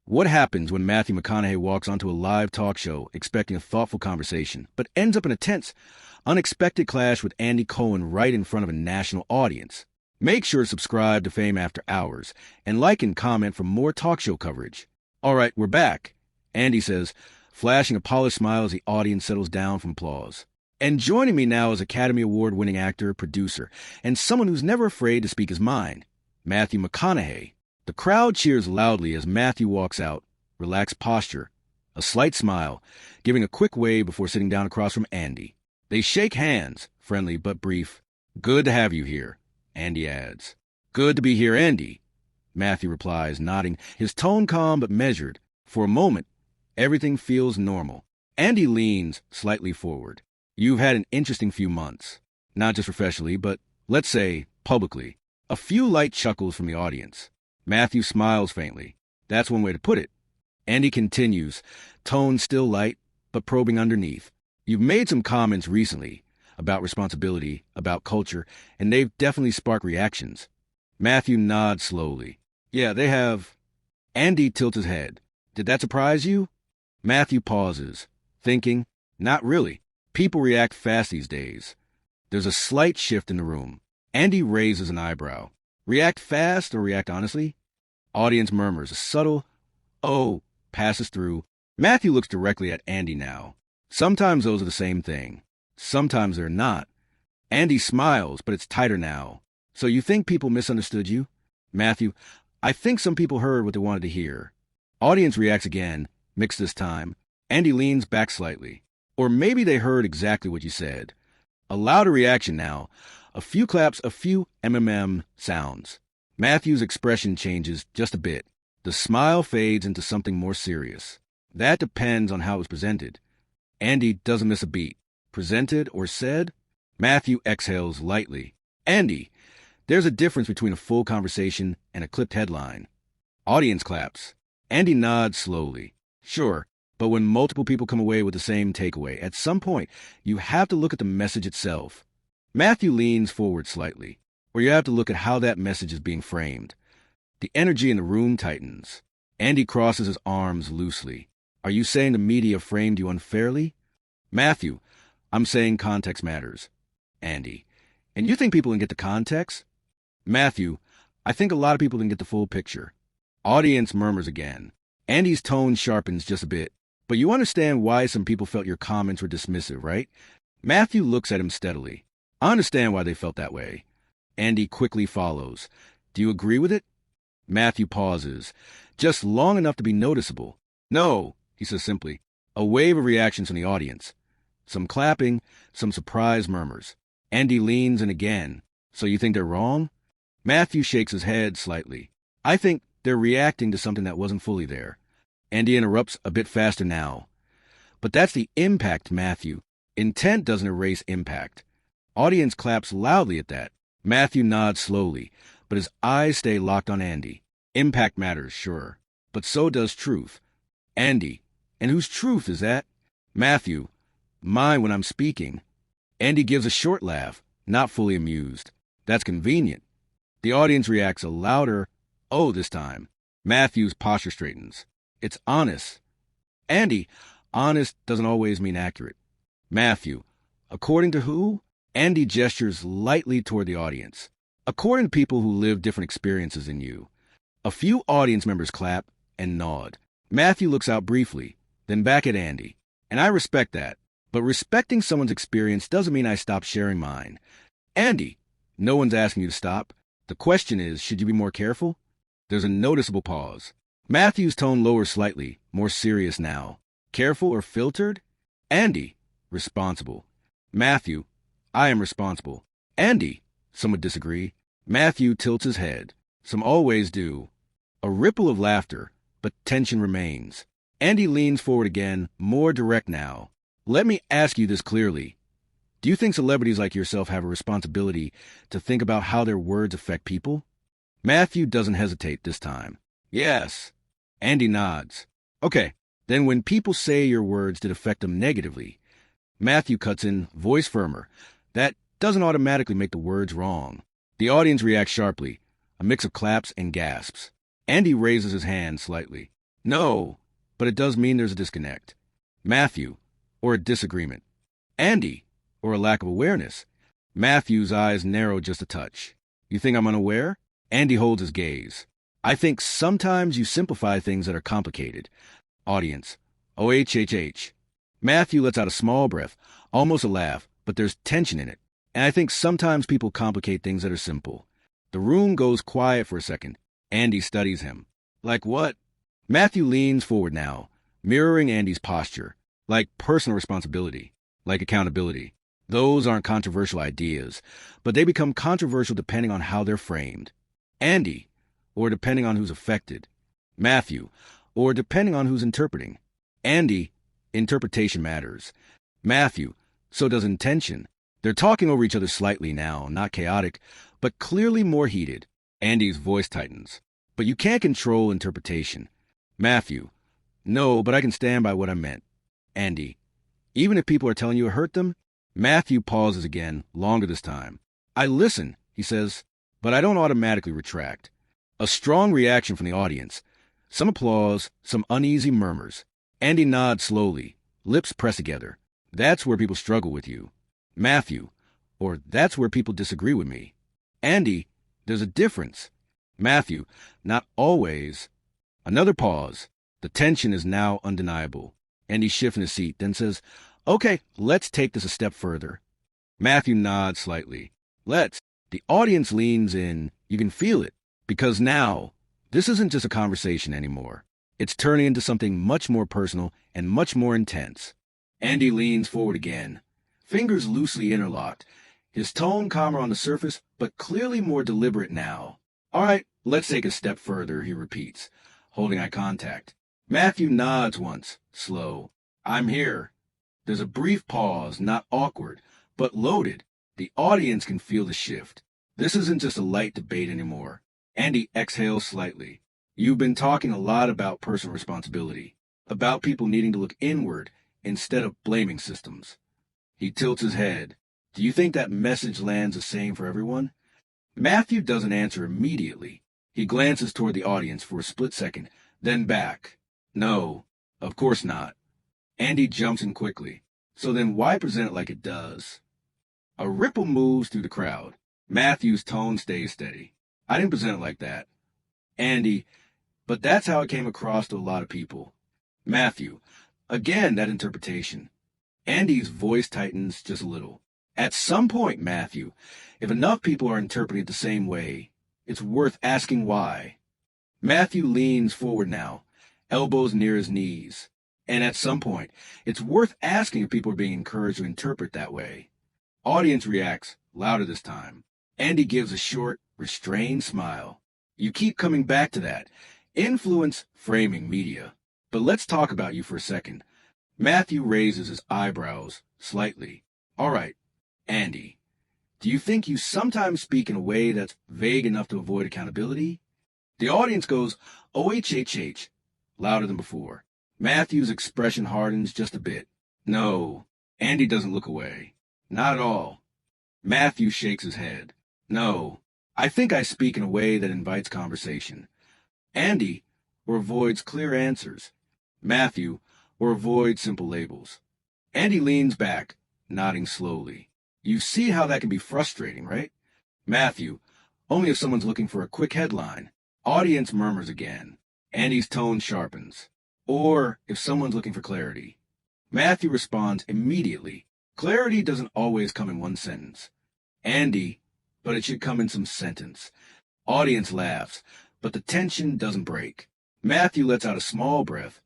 What happens when Matthew McConaughey walks onto a live talk show expecting a thoughtful conversation, but ends up in a tense, unexpected clash with Andy Cohen right in front of a national audience? Make sure to subscribe to Fame After Hours and like and comment for more talk show coverage. All right, we're back, Andy says, flashing a polished smile as the audience settles down from applause. And joining me now is Academy Award-winning actor, producer, and someone who's never afraid to speak his mind, Matthew McConaughey. The crowd cheers loudly as Matthew walks out, relaxed posture, a slight smile, giving a quick wave before sitting down across from Andy. They shake hands, friendly but brief. "Good to have you here," Andy adds. "Good to be here, Andy," Matthew replies, nodding, his tone calm but measured. For a moment, everything feels normal. Andy leans slightly forward. "You've had an interesting few months. Not just professionally, but, let's say, publicly." A few light chuckles from the audience. Matthew smiles faintly. That's one way to put it. Andy continues, tone still light, but probing underneath. "You've made some comments recently about responsibility, about culture, and they've definitely sparked reactions." Matthew nods slowly. "Yeah, they have." Andy tilts his head. "Did that surprise you?" Matthew pauses, thinking, "Not really. People react fast these days." There's a slight shift in the room. Andy raises an eyebrow. "React fast or react honestly?" Audience murmurs. A subtle, "Oh," passes through. Matthew looks directly at Andy now. Sometimes those are the same thing. Sometimes they're not. Andy smiles, but it's tighter now. "So you think people misunderstood you?" Matthew, "I think some people heard what they wanted to hear." Audience reacts again, mixed this time. Andy leans back slightly. "Or maybe they heard exactly what you said." A louder reaction now. A few claps, a few sounds. Matthew's expression changes just a bit. The smile fades into something more serious. That depends on how it was presented. Andy doesn't miss a beat. Presented or said? Matthew exhales lightly. "Andy, there's a difference between a full conversation and a clipped headline." Audience claps. Andy nods slowly. "Sure, but when multiple people come away with the same takeaway, at some point, you have to look at the message itself." Matthew leans forward slightly, or you have to look at how that message is being framed. The energy in the room tightens. Andy crosses his arms loosely. "Are you saying the media framed you unfairly?" Matthew, "I'm saying context matters." Andy, "And you think people didn't get the context?" Matthew, "I think a lot of people didn't get the full picture." Audience murmurs again. Andy's tone sharpens just a bit. "But you understand why some people felt your comments were dismissive, right?" Matthew looks at him steadily. "I understand why they felt that way." Andy quickly follows. "Do you agree with it?" Matthew pauses, just long enough to be noticeable. "No," he says simply. A wave of reactions from the audience. Some clapping, some surprised murmurs. Andy leans in again. "So you think they're wrong?" Matthew shakes his head slightly. "I think they're reacting to something that wasn't fully there." Andy interrupts a bit faster now. "But that's the impact, Matthew. Intent doesn't erase impact." Audience claps loudly at that. Matthew nods slowly, but his eyes stay locked on Andy. "Impact matters, sure, but so does truth." Andy, "And whose truth is that?" Matthew, "Mine when I'm speaking." Andy gives a short laugh, not fully amused. "That's convenient." The audience reacts a louder, "Oh," this time. Matthew's posture straightens. "It's honest." Andy, "Honest doesn't always mean accurate." Matthew, "According to who?" Andy gestures lightly toward the audience. "According to people who live different experiences than you." A few audience members clap and nod. Matthew looks out briefly, then back at Andy. "And I respect that. But respecting someone's experience doesn't mean I stop sharing mine." Andy, "No one's asking you to stop. The question is, should you be more careful?" There's a noticeable pause. Matthew's tone lowers slightly, more serious now. "Careful or filtered?" Andy, "Responsible." Matthew, "I am responsible." Andy, some would disagree. Matthew tilts his head. Some always do. A ripple of laughter, but tension remains. Andy leans forward again, more direct now. "Let me ask you this clearly. Do you think celebrities like yourself have a responsibility to think about how their words affect people?" Matthew doesn't hesitate this time. "Yes." Andy nods. "Okay, then when people say your words did affect them negatively," Matthew cuts in, voice firmer, "that doesn't automatically make the words wrong." The audience reacts sharply, a mix of claps and gasps. Andy raises his hand slightly. No, but it does mean there's a disconnect. Matthew, or a disagreement. Andy, or a lack of awareness. Matthew's eyes narrow just a touch. You think I'm unaware? Andy holds his gaze. I think sometimes you simplify things that are complicated. Audience. OHHH. Matthew lets out a small breath, almost a laugh, but there's tension in it. And I think sometimes people complicate things that are simple. The room goes quiet for a second. Andy studies him. Like what? Matthew leans forward now, mirroring Andy's posture. Like personal responsibility. Like accountability. Those aren't controversial ideas, but they become controversial depending on how they're framed. Andy, or depending on who's affected. Matthew, or depending on who's interpreting. Andy, interpretation matters. Matthew, so does intention. They're talking over each other slightly now, not chaotic, but clearly more heated. Andy's voice tightens. But you can't control interpretation. Matthew, no, but I can stand by what I meant. Andy, even if people are telling you it hurt them? Matthew pauses again, longer this time. I listen, he says, but I don't automatically retract. A strong reaction from the audience. Some applause, some uneasy murmurs. Andy nods slowly, lips press together. That's where people struggle with you. Matthew, or that's where people disagree with me. Andy, there's a difference. Matthew, not always. Another pause. The tension is now undeniable. Andy shifts in his seat, then says, Okay, let's take this a step further. Matthew nods slightly. Let's. The audience leans in. You can feel it. Because now, this isn't just a conversation anymore. It's turning into something much more personal and much more intense. Andy leans forward again. Fingers loosely interlocked. His tone calmer on the surface, but clearly more deliberate now. All right, let's take a step further, he repeats, holding eye contact. Matthew nods once, slow. I'm here. There's a brief pause, not awkward, but loaded. The audience can feel the shift. This isn't just a light debate anymore. Andy exhales slightly. You've been talking a lot about personal responsibility, about people needing to look inward instead of blaming systems. He tilts his head. Do you think that message lands the same for everyone? Matthew doesn't answer immediately. He glances toward the audience for a split second, then back. No, of course not. Andy jumps in quickly. So then why present it like it does? A ripple moves through the crowd. Matthew's tone stays steady. I didn't present it like that. Andy, but that's how it came across to a lot of people. Matthew, again, that interpretation. Andy's voice tightens just a little. At some point, Matthew, if enough people are interpreting it the same way, it's worth asking why. Matthew leans forward now, elbows near his knees. And at some point, it's worth asking if people are being encouraged to interpret that way. Audience reacts, louder this time. Andy gives a short, restrained smile. You keep coming back to that. Influence, framing, media. But let's talk about you for a second. Matthew raises his eyebrows slightly. All right, Andy, do you think you sometimes speak in a way that's vague enough to avoid accountability? The audience goes, OHHH, louder than before. Matthew's expression hardens just a bit. No, Andy doesn't look away. Not at all. Matthew shakes his head. No, I think I speak in a way that invites conversation. Andy, or avoids clear answers. Matthew, or avoids simple labels. Andy leans back, nodding slowly. You see how that can be frustrating, right? Matthew, only if someone's looking for a quick headline. Audience murmurs again. Andy's tone sharpens. Or if someone's looking for clarity. Matthew responds immediately. Clarity doesn't always come in one sentence. Andy, but it should come in some sentence. Audience laughs, but the tension doesn't break. Matthew lets out a small breath,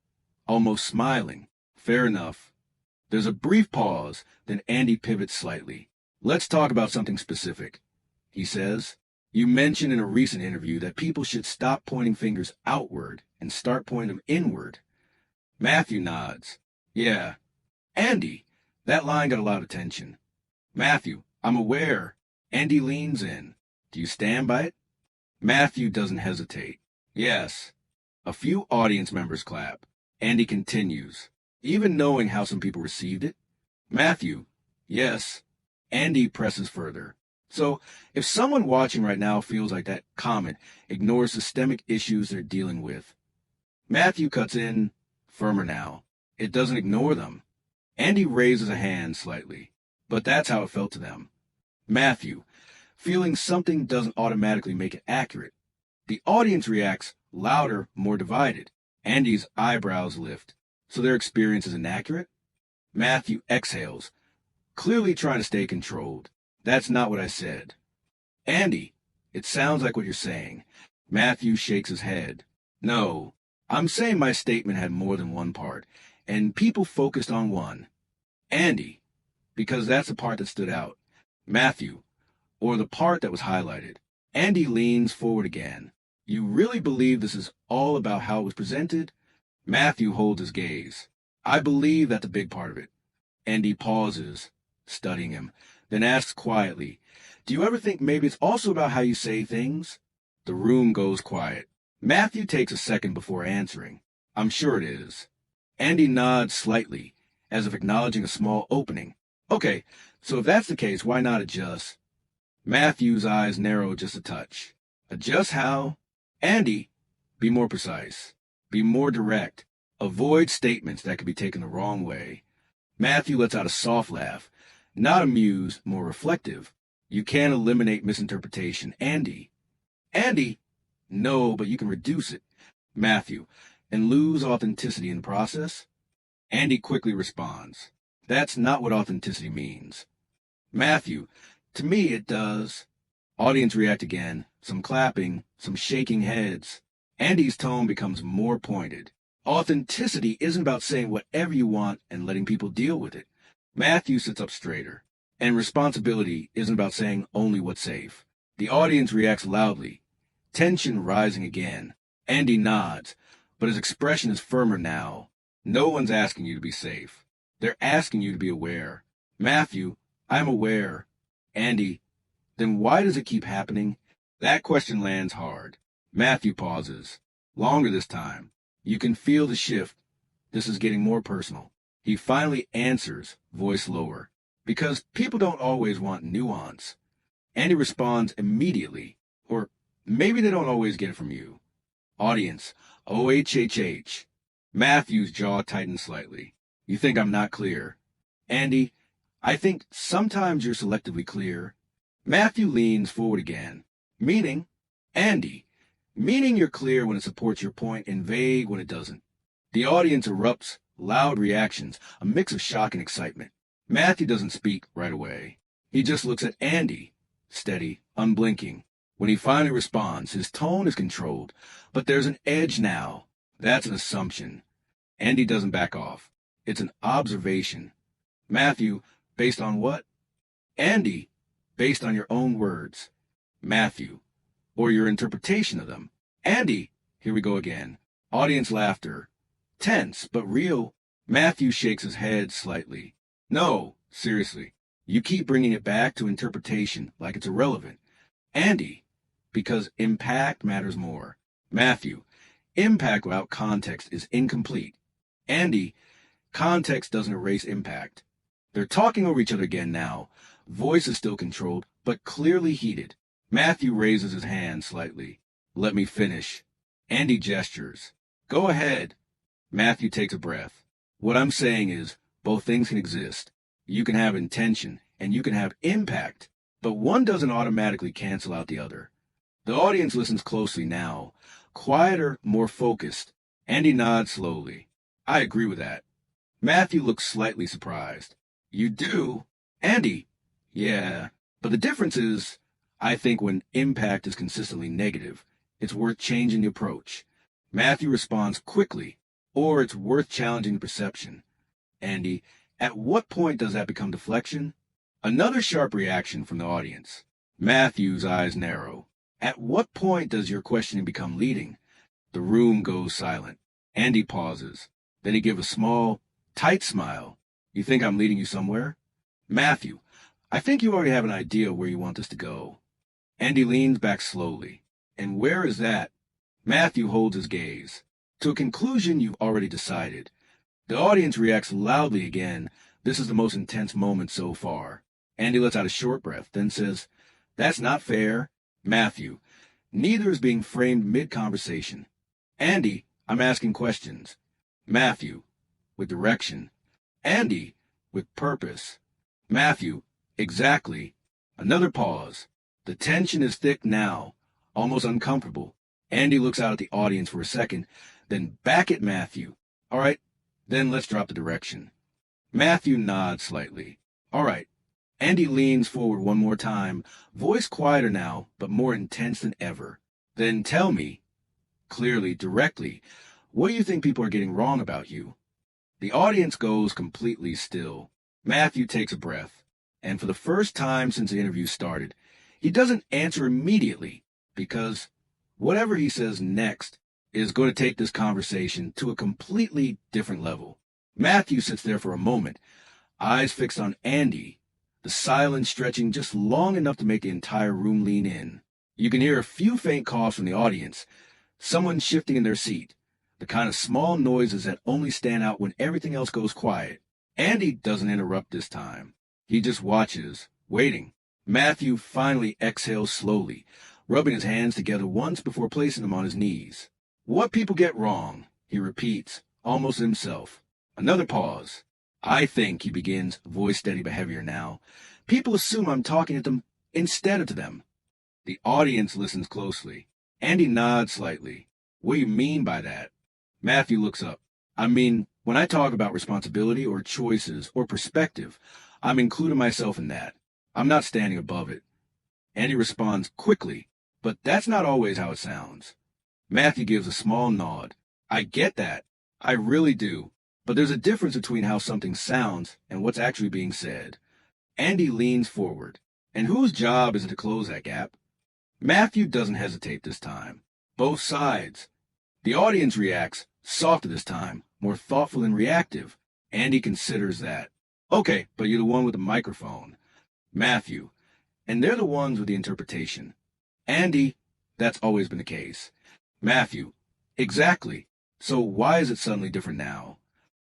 almost smiling. Fair enough. There's a brief pause, then Andy pivots slightly. Let's talk about something specific. He says, you mentioned in a recent interview that people should stop pointing fingers outward and start pointing them inward. Matthew nods. Yeah. Andy, that line got a lot of attention. Matthew, I'm aware. Andy leans in. Do you stand by it? Matthew doesn't hesitate. Yes. A few audience members clap. Andy continues, even knowing how some people received it. Matthew, yes. Andy presses further. So, if someone watching right now feels like that comment ignores systemic issues they're dealing with, Matthew cuts in, firmer now. It doesn't ignore them. Andy raises a hand slightly, but that's how it felt to them. Matthew, feeling something doesn't automatically make it accurate. The audience reacts louder, more divided. Andy's eyebrows lift, so their experience is inaccurate. Matthew exhales, clearly trying to stay controlled. That's not what I said. Andy, it sounds like what you're saying. Matthew shakes his head. No, I'm saying my statement had more than one part, and people focused on one. Andy, because that's the part that stood out. Matthew, or the part that was highlighted. Andy leans forward again. You really believe this is all about how it was presented? Matthew holds his gaze. I believe that's a big part of it. Andy pauses, studying him, then asks quietly, do you ever think maybe it's also about how you say things? The room goes quiet. Matthew takes a second before answering. I'm sure it is. Andy nods slightly, as if acknowledging a small opening. Okay, so if that's the case, why not adjust? Matthew's eyes narrow just a touch. Adjust how? Andy, be more precise. Be more direct. Avoid statements that could be taken the wrong way. Matthew lets out a soft laugh. Not amused, more reflective. You can't eliminate misinterpretation. Andy. Andy? No, but you can reduce it. Matthew. And lose authenticity in the process? Andy quickly responds. That's not what authenticity means. Matthew. To me, it does. Audience react again. Some clapping, some shaking heads. Andy's tone becomes more pointed. Authenticity isn't about saying whatever you want and letting people deal with it. Matthew sits up straighter. And responsibility isn't about saying only what's safe. The audience reacts loudly. Tension rising again. Andy nods, but his expression is firmer now. No one's asking you to be safe. They're asking you to be aware. Matthew, I'm aware. Andy, then why does it keep happening? That question lands hard. Matthew pauses. Longer this time. You can feel the shift. This is getting more personal. He finally answers, voice lower. Because people don't always want nuance. Andy responds immediately. Or maybe they don't always get it from you. Audience, OHHH. Matthew's jaw tightens slightly. You think I'm not clear. Andy, I think sometimes you're selectively clear. Matthew leans forward again. Meaning? Andy. Meaning you're clear when it supports your point and vague when it doesn't. The audience erupts, loud reactions, a mix of shock and excitement. Matthew doesn't speak right away. He just looks at Andy, steady, unblinking. When he finally responds, his tone is controlled, but there's an edge now. That's an assumption. Andy doesn't back off. It's an observation. Matthew, based on what? Andy, based on your own words. Matthew, or your interpretation of them. Andy, here we go again. Audience laughter. Tense, but real. Matthew shakes his head slightly. No, seriously. You keep bringing it back to interpretation like it's irrelevant. Andy, because impact matters more. Matthew, impact without context is incomplete. Andy, context doesn't erase impact. They're talking over each other again now. Voice is still controlled, but clearly heated. Matthew raises his hand slightly. Let me finish. Andy gestures. Go ahead. Matthew takes a breath. What I'm saying is, both things can exist. You can have intention, and you can have impact, but one doesn't automatically cancel out the other. The audience listens closely now. Quieter, more focused. Andy nods slowly. I agree with that. Matthew looks slightly surprised. You do? Andy? Yeah. But the difference is, I think when impact is consistently negative, it's worth changing the approach. Matthew responds quickly, or it's worth challenging the perception. Andy, at what point does that become deflection? Another sharp reaction from the audience. Matthew's eyes narrow. At what point does your questioning become leading? The room goes silent. Andy pauses. Then he gives a small, tight smile. You think I'm leading you somewhere? Matthew, I think you already have an idea where you want this to go. Andy leans back slowly. And where is that? Matthew holds his gaze. To a conclusion you've already decided. The audience reacts loudly again. This is the most intense moment so far. Andy lets out a short breath, then says, That's not fair. Matthew, neither is being framed mid-conversation. Andy, I'm asking questions. Matthew, with direction. Andy, with purpose. Matthew, exactly. Another pause. The tension is thick now, almost uncomfortable. Andy looks out at the audience for a second, then back at Matthew. All right, then let's drop the direction. Matthew nods slightly. All right. Andy leans forward one more time, voice quieter now, but more intense than ever. Then tell me, clearly, directly, what do you think people are getting wrong about you? The audience goes completely still. Matthew takes a breath, and for the first time since the interview started, he doesn't answer immediately, because whatever he says next is going to take this conversation to a completely different level. Matthew sits there for a moment, eyes fixed on Andy, the silence stretching just long enough to make the entire room lean in. You can hear a few faint coughs from the audience, someone shifting in their seat, the kind of small noises that only stand out when everything else goes quiet. Andy doesn't interrupt this time. He just watches, waiting. Matthew finally exhales slowly, rubbing his hands together once before placing them on his knees. What people get wrong, he repeats, almost himself. Another pause. I think, he begins, voice steady but heavier now. People assume I'm talking at them instead of to them. The audience listens closely. Andy nods slightly. What do you mean by that? Matthew looks up. I mean, when I talk about responsibility or choices or perspective, I'm including myself in that. I'm not standing above it. Andy responds quickly, but that's not always how it sounds. Matthew gives a small nod. I get that. I really do. But there's a difference between how something sounds and what's actually being said. Andy leans forward. And whose job is it to close that gap? Matthew doesn't hesitate this time. Both sides. The audience reacts, softer this time, more thoughtful and reactive. Andy considers that. Okay, but you're the one with the microphone. Matthew. And they're the ones with the interpretation. Andy, that's always been the case. Matthew. Exactly. So why is it suddenly different now?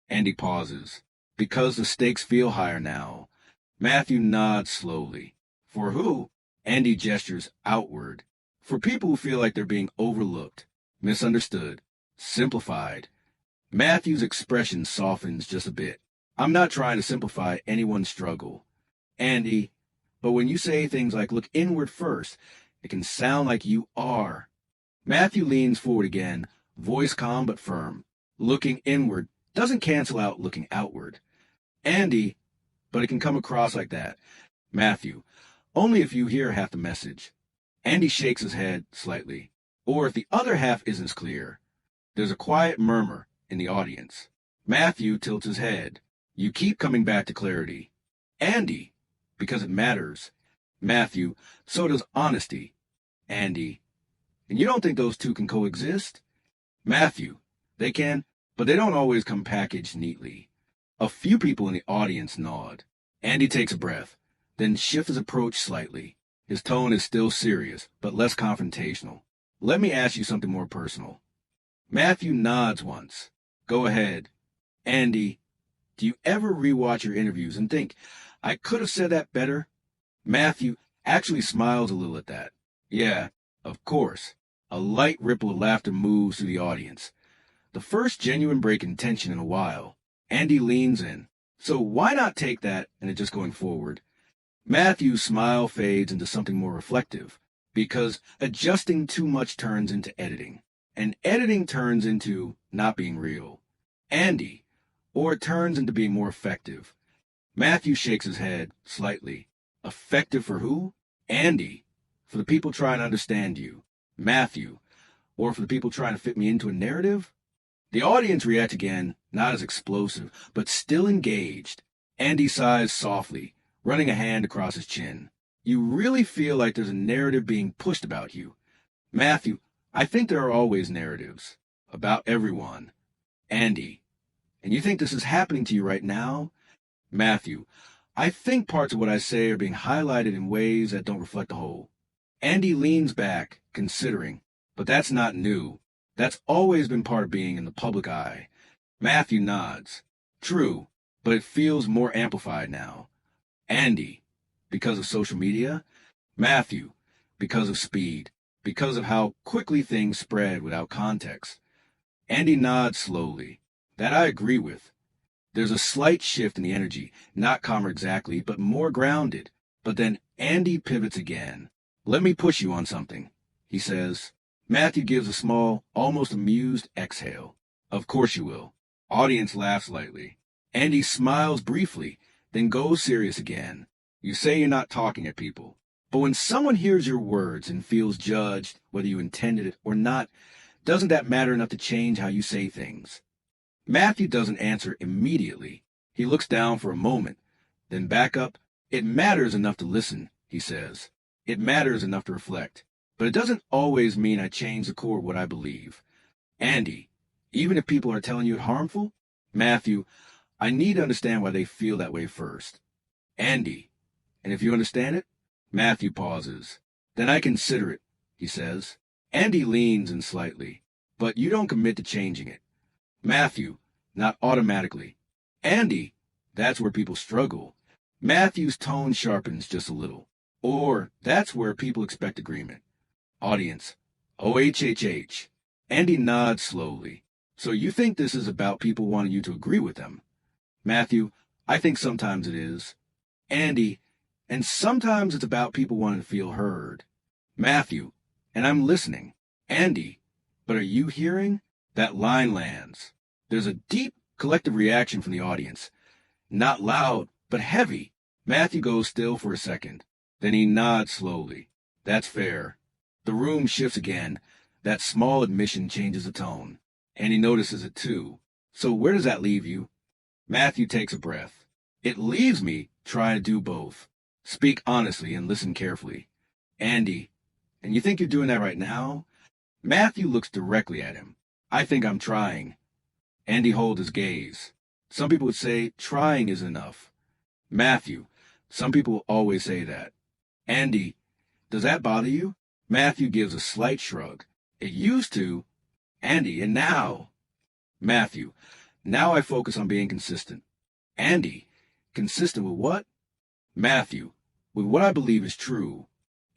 Andy pauses. Because the stakes feel higher now. Matthew nods slowly. For who? Andy gestures outward. For people who feel like they're being overlooked, misunderstood, simplified. Matthew's expression softens just a bit. I'm not trying to simplify anyone's struggle. Andy, but when you say things like look inward first, it can sound like you are. Matthew leans forward again, voice calm but firm. Looking inward doesn't cancel out looking outward. Andy, but it can come across like that. Matthew, only if you hear half the message. Andy shakes his head slightly. Or if the other half isn't as clear. There's a quiet murmur in the audience. Matthew tilts his head. You keep coming back to clarity. Andy, because it matters. Matthew, so does honesty. Andy, and you don't think those two can coexist? Matthew, they can, but they don't always come packaged neatly. A few people in the audience nod. Andy takes a breath, then shifts his approach slightly. His tone is still serious, but less confrontational. Let me ask you something more personal. Matthew nods once. Go ahead. Andy, do you ever rewatch your interviews and think, I could have said that better? Matthew actually smiles a little at that. Yeah, of course. A light ripple of laughter moves through the audience. The first genuine break in tension in a while. Andy leans in. So why not take that and it just going forward? Matthew's smile fades into something more reflective, because adjusting too much turns into editing, and editing turns into not being real. Andy, or it turns into being more effective. Matthew shakes his head slightly. Effective for who? Andy, for the people trying to understand you. Matthew, or for the people trying to fit me into a narrative? The audience reacts again, not as explosive, but still engaged. Andy sighs softly, running a hand across his chin. You really feel like there's a narrative being pushed about you. Matthew, I think there are always narratives. About everyone. Andy, and you think this is happening to you right now? Matthew, I think parts of what I say are being highlighted in ways that don't reflect the whole. Andy leans back, considering, but that's not new. That's always been part of being in the public eye. Matthew nods. True, but it feels more amplified now. Andy, because of social media? Matthew, because of speed, because of how quickly things spread without context. Andy nods slowly. That I agree with. There's a slight shift in the energy, not calmer exactly, but more grounded. But then Andy pivots again. Let me push you on something, he says. Matthew gives a small, almost amused exhale. Of course you will. Audience laughs lightly. Andy smiles briefly, then goes serious again. You say you're not talking at people. But when someone hears your words and feels judged, whether you intended it or not, doesn't that matter enough to change how you say things? Matthew doesn't answer immediately. He looks down for a moment, then back up. It matters enough to listen, he says. It matters enough to reflect. But it doesn't always mean I change the core of what I believe. Andy, even if people are telling you it's harmful? Matthew, I need to understand why they feel that way first. Andy, and if you understand it? Matthew pauses. Then I consider it, he says. Andy leans in slightly. But you don't commit to changing it. Matthew, not automatically. Andy, that's where people struggle. Matthew's tone sharpens just a little. Or that's where people expect agreement. Audience, OHHH. Andy nods slowly. So you think this is about people wanting you to agree with them? Matthew, I think sometimes it is. Andy, and sometimes it's about people wanting to feel heard. Matthew, and I'm listening. Andy, but are you hearing? That line lands. There's a deep collective reaction from the audience. Not loud, but heavy. Matthew goes still for a second. Then he nods slowly. That's fair. The room shifts again. That small admission changes the tone. And he notices it too. So where does that leave you? Matthew takes a breath. It leaves me trying to do both. Speak honestly and listen carefully. Andy, and you think you're doing that right now? Matthew looks directly at him. I think I'm trying. Andy holds his gaze. Some people would say trying is enough. Matthew, some people always say that. Andy, does that bother you? Matthew gives a slight shrug. It used to. Andy, and now? Matthew, now I focus on being consistent. Andy, consistent with what? Matthew, with what I believe is true.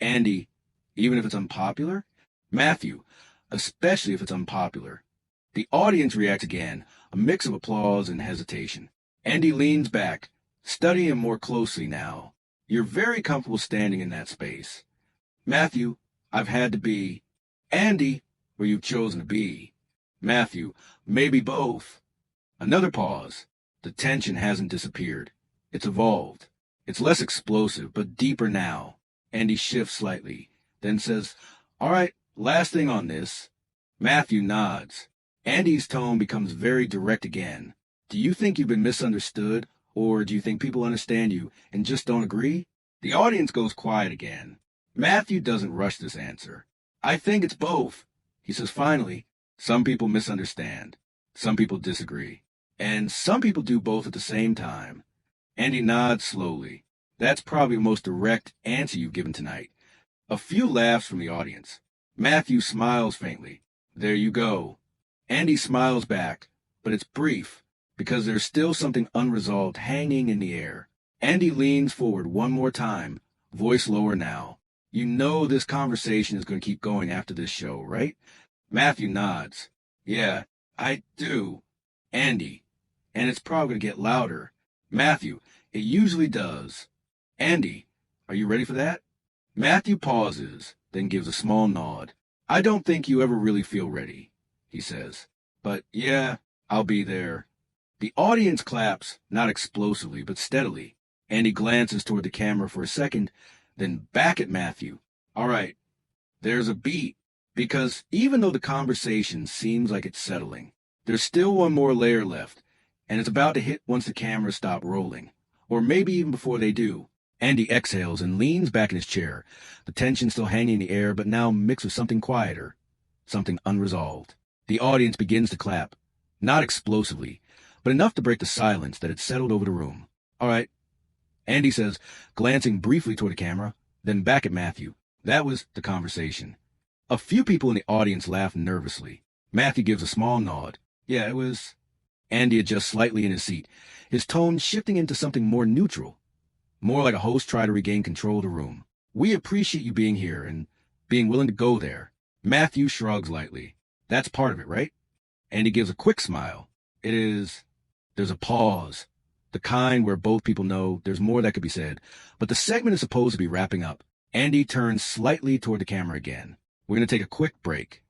Andy, even if it's unpopular? Matthew, especially if it's unpopular. The audience reacts again, a mix of applause and hesitation. Andy leans back, studying him more closely now. You're very comfortable standing in that space. Matthew, I've had to be. Andy, where you've chosen to be. Matthew, maybe both. Another pause. The tension hasn't disappeared. It's evolved. It's less explosive, but deeper now. Andy shifts slightly, then says, all right, last thing on this. Matthew nods. Andy's tone becomes very direct again. Do you think you've been misunderstood, or do you think people understand you and just don't agree? The audience goes quiet again. Matthew doesn't rush this answer. I think it's both. He says finally, some people misunderstand. Some people disagree. And some people do both at the same time. Andy nods slowly. That's probably the most direct answer you've given tonight. A few laughs from the audience. Matthew smiles faintly. There you go. Andy smiles back, but it's brief, because there's still something unresolved hanging in the air. Andy leans forward one more time, voice lower now. You know this conversation is going to keep going after this show, right? Matthew nods. Yeah, I do. Andy. And it's probably going to get louder. Matthew, it usually does. Andy, are you ready for that? Matthew pauses, then gives a small nod. I don't think you ever really feel ready, he says. But yeah, I'll be there. The audience claps, not explosively, but steadily. Andy glances toward the camera for a second, then back at Matthew. All right, there's a beat, because even though the conversation seems like it's settling, there's still one more layer left, and it's about to hit once the cameras stop rolling, or maybe even before they do. Andy exhales and leans back in his chair, the tension still hanging in the air, but now mixed with something quieter, something unresolved. The audience begins to clap, not explosively, but enough to break the silence that had settled over the room. All right, Andy says, glancing briefly toward the camera, then back at Matthew. That was the conversation. A few people in the audience laugh nervously. Matthew gives a small nod. Yeah, it was. Andy adjusts slightly in his seat, his tone shifting into something more neutral, more like a host trying to regain control of the room. We appreciate you being here and being willing to go there. Matthew shrugs lightly. That's part of it, right? Andy gives a quick smile. There's a pause. The kind where both people know there's more that could be said, but the segment is supposed to be wrapping up. Andy turns slightly toward the camera again. We're going to take a quick break.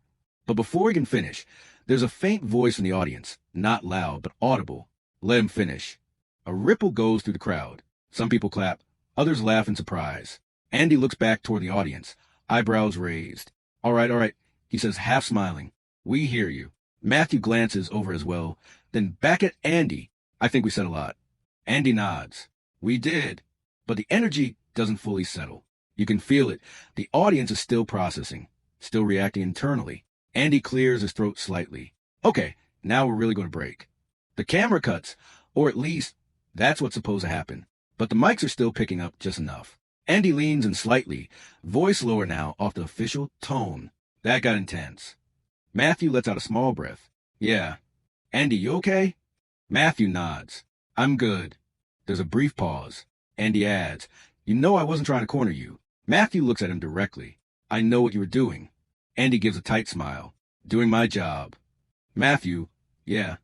But before we can finish, there's a faint voice from the audience, not loud, but audible. Let him finish. A ripple goes through the crowd. Some people clap, others laugh in surprise. Andy looks back toward the audience, eyebrows raised. All right, he says, half smiling. We hear you. Matthew glances over as well, then back at Andy. I think we said a lot. Andy nods. We did. But the energy doesn't fully settle. You can feel it. The audience is still processing, still reacting internally. Andy clears his throat slightly. Okay, now we're really going to break. The camera cuts, or at least that's what's supposed to happen. But the mics are still picking up just enough. Andy leans in slightly, voice lower now off the official tone. That got intense. Matthew lets out a small breath. Yeah. Andy, you okay? Matthew nods. I'm good. There's a brief pause. Andy adds, You know I wasn't trying to corner you. Matthew looks at him directly. I know what you were doing. Andy gives a tight smile. Doing my job. Matthew, yeah.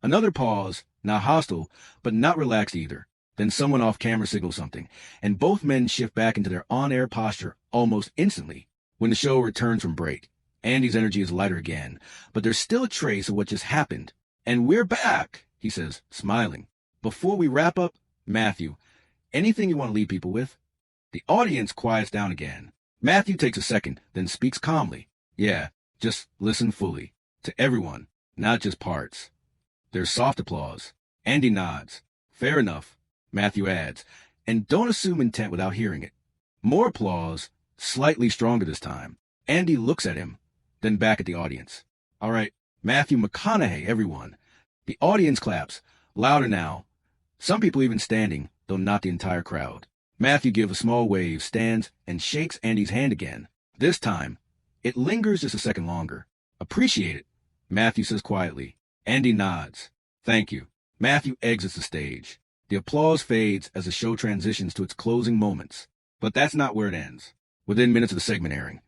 Another pause, not hostile, but not relaxed either. Then someone off camera signals something, and both men shift back into their on-air posture almost instantly. When the show returns from break, Andy's energy is lighter again, but there's still a trace of what just happened. And we're back, he says, smiling. Before we wrap up, Matthew, anything you want to leave people with? The audience quiets down again. Matthew takes a second, then speaks calmly. Yeah, just listen fully. To everyone, not just parts. There's soft applause. Andy nods. Fair enough, Matthew adds, and don't assume intent without hearing it. More applause, slightly stronger this time. Andy looks at him, then back at the audience. All right, Matthew McConaughey, everyone. The audience claps, louder now. Some people even standing, though not the entire crowd. Matthew gives a small wave, stands, and shakes Andy's hand again. This time, it lingers just a second longer. Appreciate it, Matthew says quietly. Andy nods. Thank you. Matthew exits the stage. The applause fades as the show transitions to its closing moments. But that's not where it ends. Within minutes of the segment airing,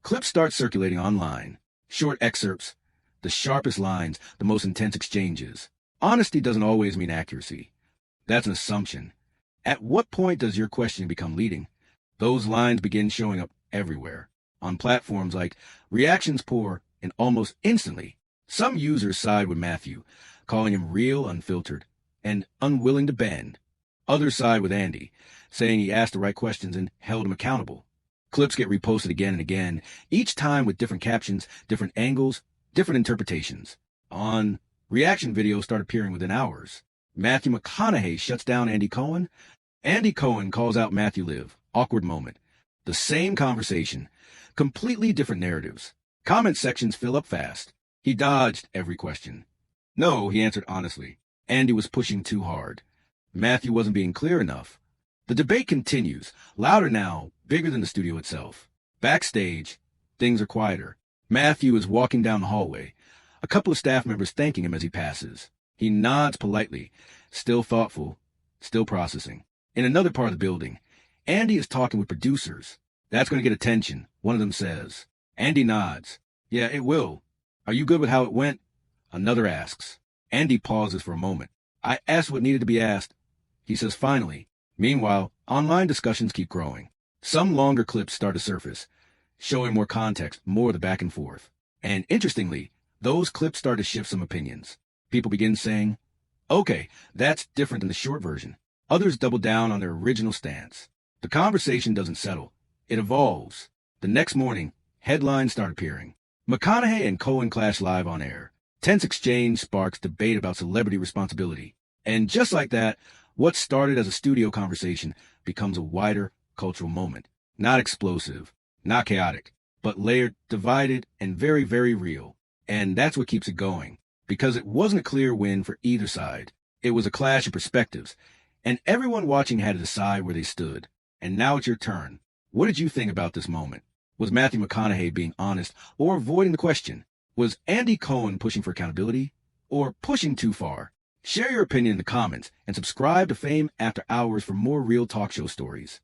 clips start circulating online. Short excerpts, the sharpest lines, the most intense exchanges. Honesty doesn't always mean accuracy. That's an assumption. At what point does your question become leading? Those lines begin showing up everywhere. On platforms like reactions pour, and almost instantly, some users side with Matthew, calling him real, unfiltered, and unwilling to bend. Others side with Andy, saying he asked the right questions and held him accountable. Clips get reposted again and again, each time with different captions, different angles, different interpretations. On reaction videos start appearing within hours. Matthew McConaughey shuts down Andy Cohen. Andy Cohen calls out Matthew Live. Awkward moment. The same conversation. Completely different narratives. Comment sections fill up fast. He dodged every question. No, he answered honestly. Andy was pushing too hard. Matthew wasn't being clear enough. The debate continues, louder now, bigger than the studio itself. Backstage, things are quieter. Matthew is walking down the hallway, a couple of staff members thanking him as he passes. He nods politely, still thoughtful, still processing. In another part of the building, Andy is talking with producers. That's going to get attention, one of them says. Andy nods. Yeah, it will. Are you good with how it went? Another asks. Andy pauses for a moment. I asked what needed to be asked. He says finally. Meanwhile, online discussions keep growing. Some longer clips start to surface, showing more context, more of the back and forth. And interestingly, those clips start to shift some opinions. People begin saying, okay, that's different than the short version. Others double down on their original stance. The conversation doesn't settle. It evolves. The next morning, headlines start appearing. McConaughey and Cohen clash live on air. Tense exchange sparks debate about celebrity responsibility. And just like that, what started as a studio conversation becomes a wider cultural moment. Not explosive, not chaotic, but layered, divided, and very, very real. And that's what keeps it going. Because it wasn't a clear win for either side. It was a clash of perspectives. And everyone watching had to decide where they stood. And now it's your turn. What did you think about this moment? Was Matthew McConaughey being honest or avoiding the question? Was Andy Cohen pushing for accountability or pushing too far? Share your opinion in the comments and subscribe to Fame After Hours for more real talk show stories.